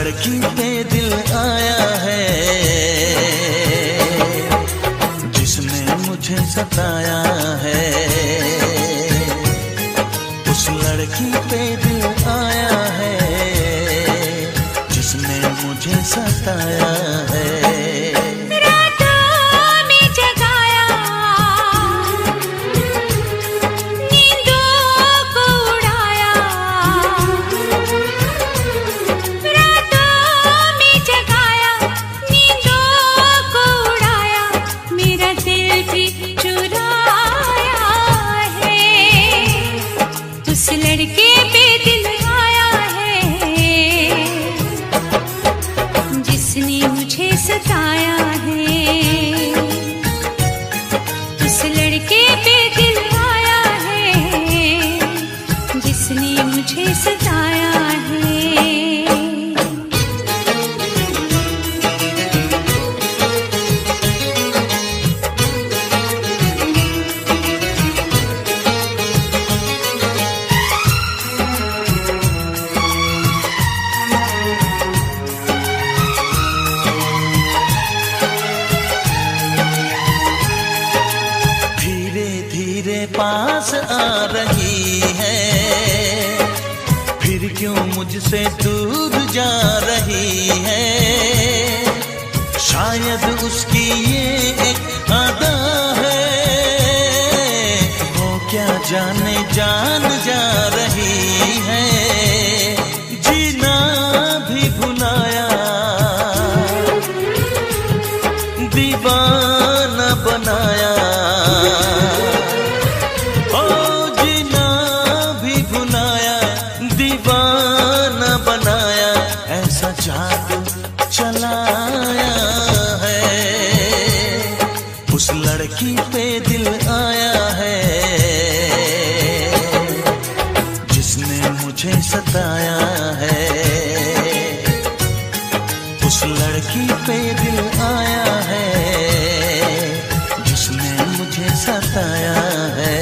लड़की पे दिल आया है जिसने मुझे सताया है। उस लड़की पे दिल आया है जिसने मुझे सताया है। पास आ रही है फिर क्यों मुझसे दूर जा रही है। शायद उसकी ये एक अदा है वो क्या जाने जान जा रही है। जीना भी भुलाया दीवाना बनाया। जादू चलाया है उस लड़की पे दिल आया है जिसने मुझे सताया है। उस लड़की पे दिल आया है जिसने मुझे सताया है।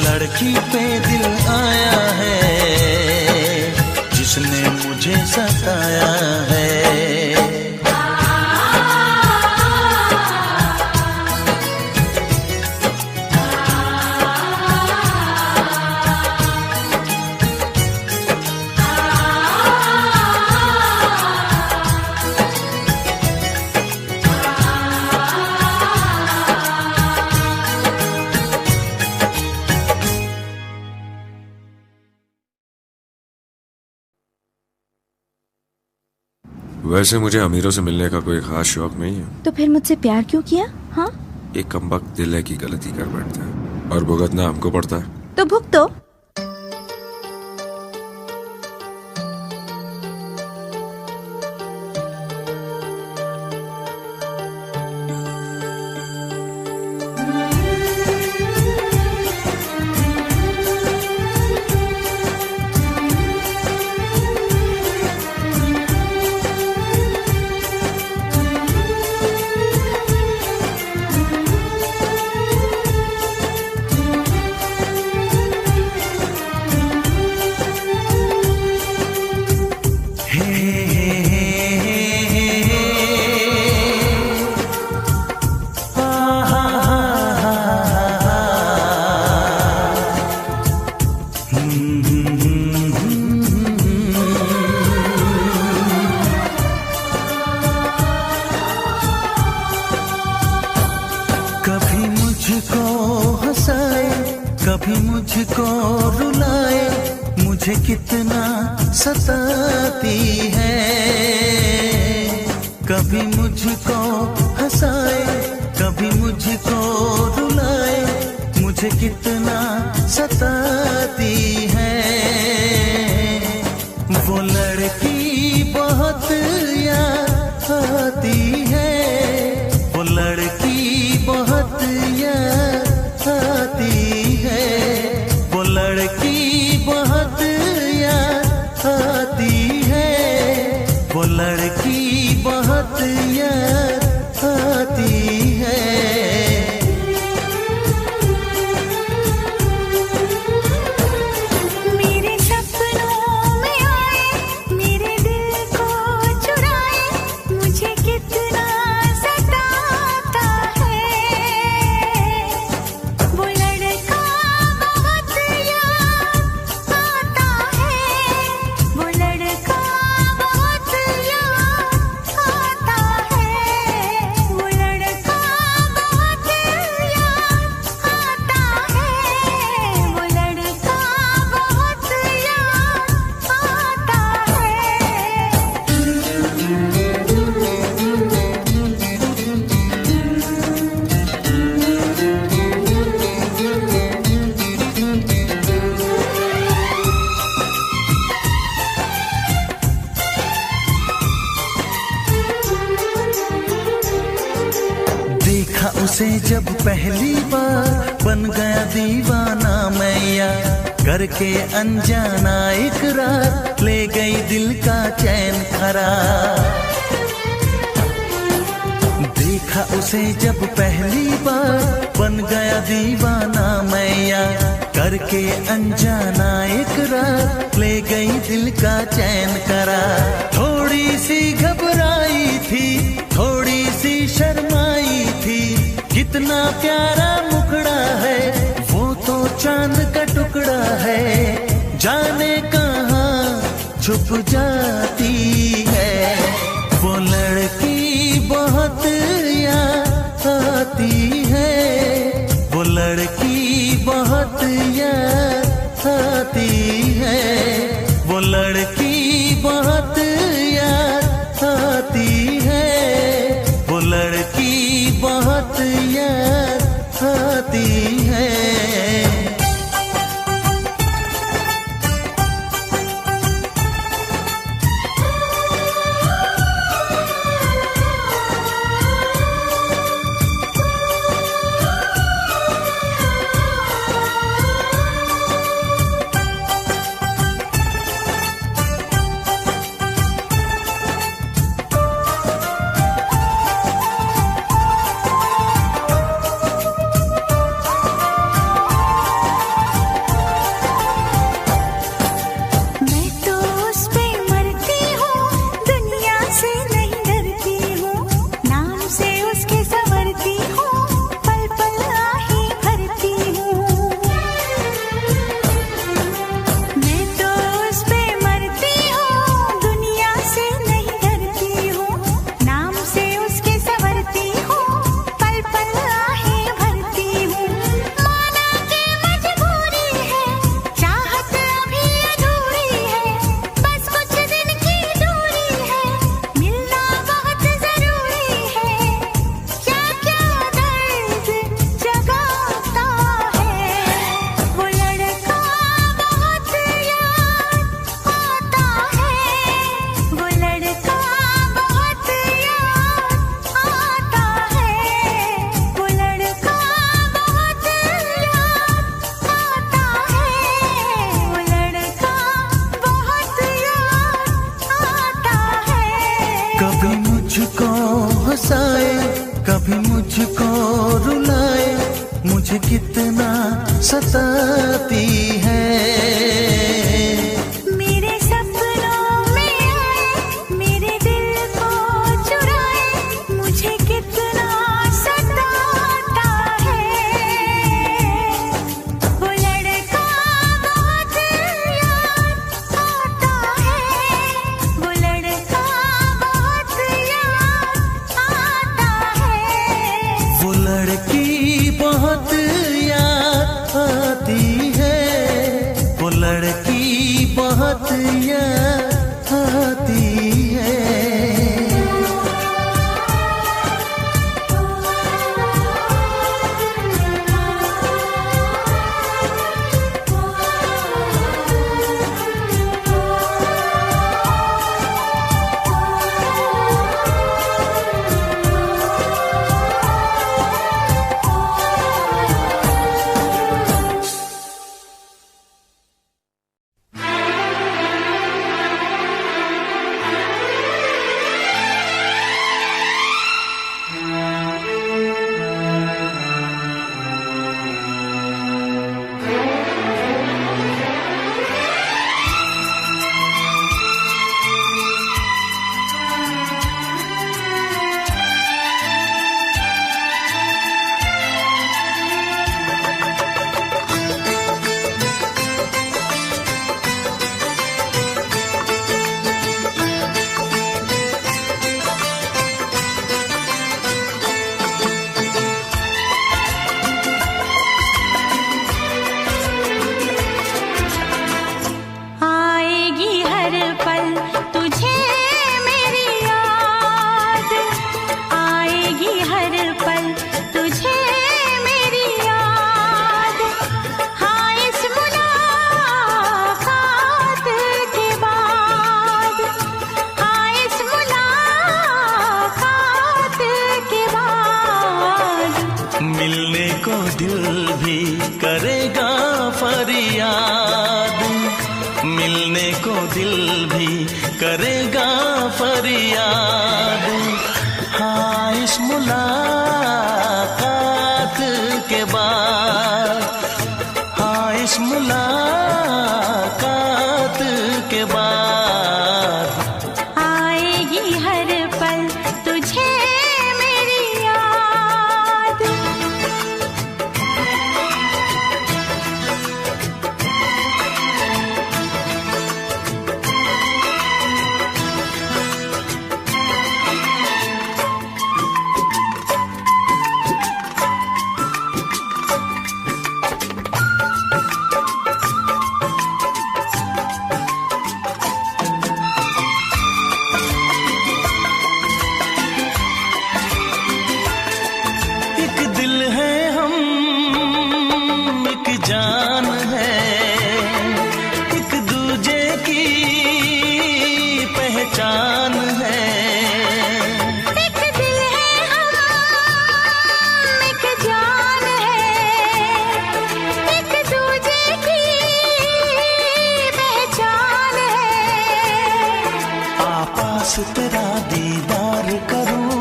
लड़की पे दिल आया है जिसने मुझे सताया है। वैसे मुझे अमीरों से मिलने का कोई खास शौक नहीं है। तो फिर मुझसे प्यार क्यों किया? हाँ, एक कमबख्त दिल है की गलती कर बैठता है और भुगतना हमको पड़ता है। तो भुगतो। कभी मुझको रुलाए, मुझे कितना सताती है। कभी मुझको हंसाए, कभी मुझको रुलाए, मुझे कितना सताती है। वो लड़की बहुत याद आती है, वो लड़की बहुत याद आती है, वो लड़की बहुत याद आती है, वो लड़की बहुत याद आती है। उसे जब पहली बार बन गया दीवाना मैया, करके अनजाना इकरार ले गई दिल का चैन करार। देखा उसे जब पहली बार बन गया दीवाना मैया, करके अनजाना इकरार ले गई दिल का चैन करार। थोड़ी सी घबराई थी, थोड़ी सी शर्माई थी, कितना प्यारा मुखड़ा है, वो तो चांद का टुकड़ा है, जाने कहाँ छुप जाती है। वो लड़की बहुत याद आती है, वो लड़की बहुत याद आती है, वो लड़की बहुत याद आती है, वो लड़की बहुत याद आती है। कभी मुझको हंसाए, कभी मुझको रुलाए, मुझे कितना सताती है। मेरे सपनों में आए, मेरे दिल को चुराए, मुझे कितना सताता है। वो लड़का बहुत याद आता है, वो लड़का बहुत याद आता है, वो लड़की बहुत याद आती दिल भी करेगा फरियाद, मिलने को दिल भी करेगा फरियाद। हाँ, इस मुलाकात के बाद, हाँ इस मुलाकात के बाद आएगी हर पल तुझे मेरी याद। एक दिल है हम, एक जान है, एक दूजे की पहचान है। एक दिल है हम, एक जान है, एक दूजे की पहचान है। आपास तेरा दीदार करूं,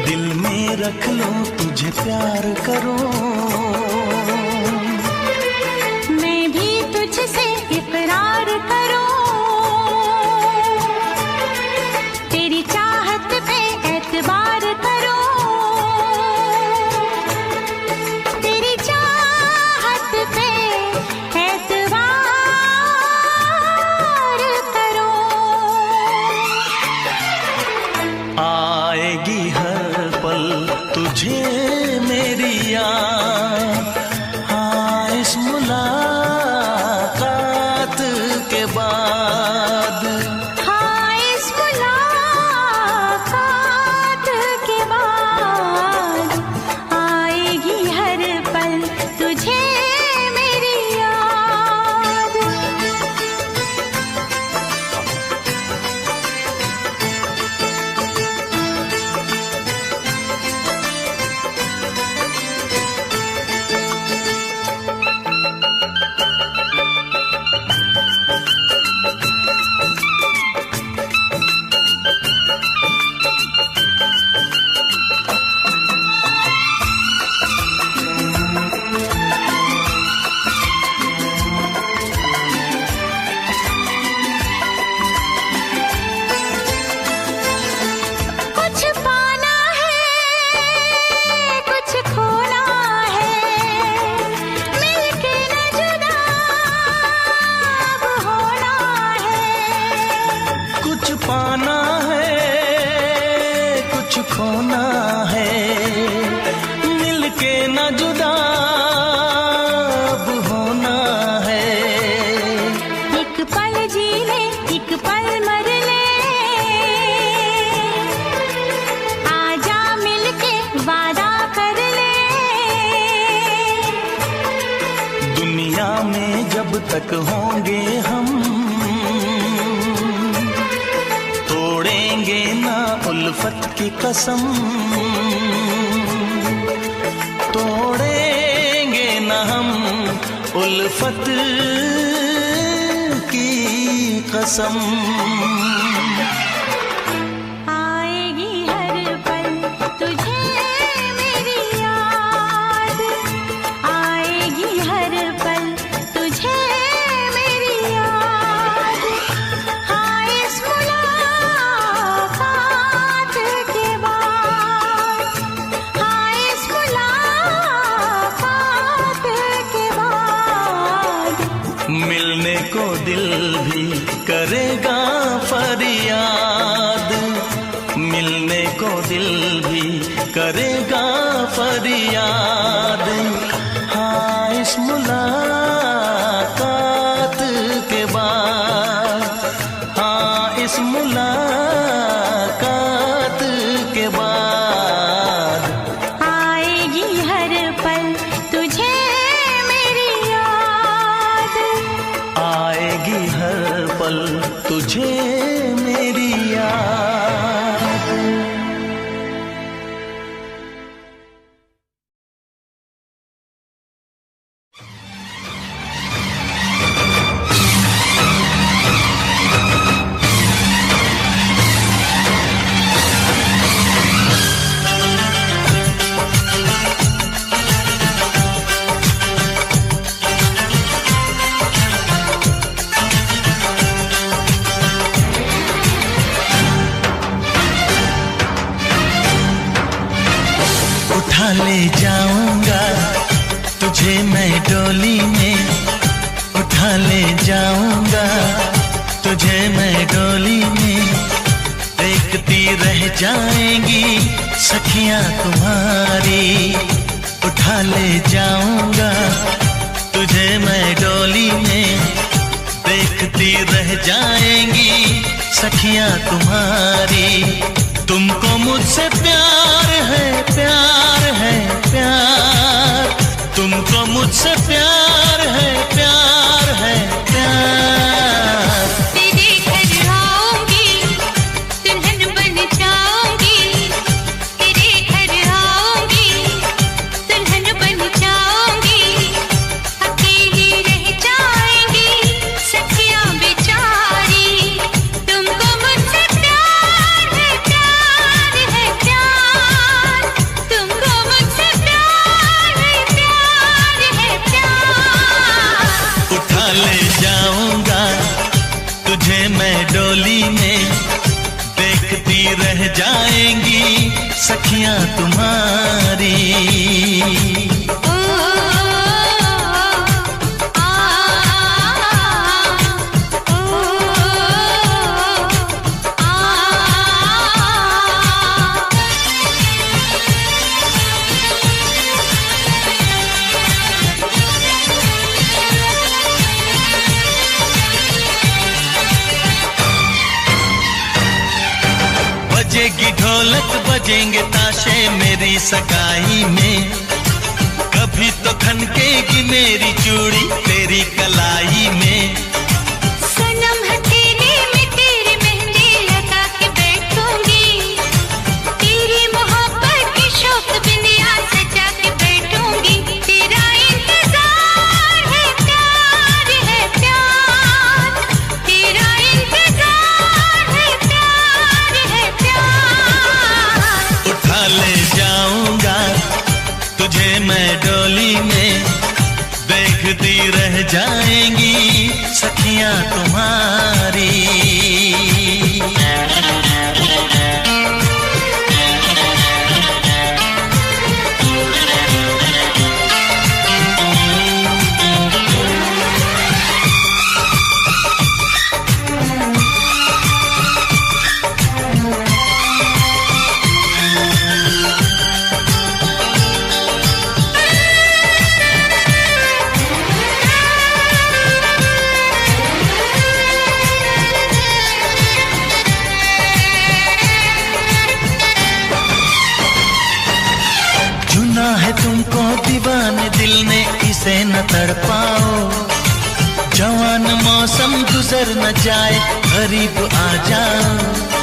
दिल में रख लूं तुझे प्यार करूं। मैं भी तुझसे इकरार करूं, तेरी चाहत पे एतबार करूं, तेरी चाहत पे एतबार करूं। आएगी हर पल तुझे मेरी याद, हाँ इस मुलाकात के बाद। हाँ, इस मुलाकात के बाद आएगी हर पल तुझे मेरी याद। कुछ पाना है, कुछ खोना है, मिलके न जुदा अब होना है। कुछ पाना है, कुछ खोना है, मिलके न जुदा अब होना है। एक पल जी ले, एक पल मर ले, आजा मिलके वादा कर ले। दुनिया में जब तक होंगे हम, तोड़ेंगे ना उल्फत की कसम, तोड़ेंगे ना हम उल्फत की कसम। आएगी हर पल तुझे मेरी याद, आएगी हर पल तुझे मेरी याद। हाँ, इस मुलाकात के बाद, हाँ इस मुलाकात के बाद मिलने को दिल भी करेगा फरियाद, मिलने को दिल भी करेगा फरियाद। हाँ इस मुलाकात के बाद, हाँ इस मुलाकात के बाद आएगी हर पल तुझे मेरी याद। आएगी हर पल तुझे मेरी याद। उठा ले जाऊंगा तुझे मैं डोली में, उठा ले जाऊंगा तुझे मैं डोली में। देखती रह जाएंगी सखियां तुम्हारी, उठा ले जाऊंगा तुझे मैं डोली में। देखती रह जाएंगी सखियां तुम्हारी। तुमको मुझसे प्यार है, प्यार है, प्यार। तुमको मुझसे प्यार है, प्यार है, प्यार। तेरे घर आऊंगी, दुल्हन बन जाऊंगी। तेरे घर आऊंगी, दुल्हन बन जाऊंगी। अकेली रह जाएंगी सखियां बेचारी। तुमको मुझसे प्यार है, प्यार है, प्यार। तुमको मुझसे प्यार है, प्यार है, प्यार। उठा ले जाऊंगा तुझे मैं डोली में। देखती रह जाएंगी सखियां तुम्हारी। ओ बजेगी ढोलक बजेंगे ताशे मेरी सगाई में। कभी तो खनकेगी मेरी चूड़ी तेरी कलाई में। सनम हथेली में तेरी मेहंदी लगा के बैठूंगी। तेरी मोहब्बत की शौक बिंदिया सजा के बैठूंगी। तेरा इंतजार है, प्यार है, प्यार। तेरा इंतजार है, प्यार है, प्यार। उठा ले जाऊंगा तुझे मैं डोली में। देखती रह जाएंगी सखियां तुम्हारी। चुना है तुमको दीवाने दिल ने, इसे न तड़पाओ। जवान मौसम गुजर न जाए, करीब आ जाओ।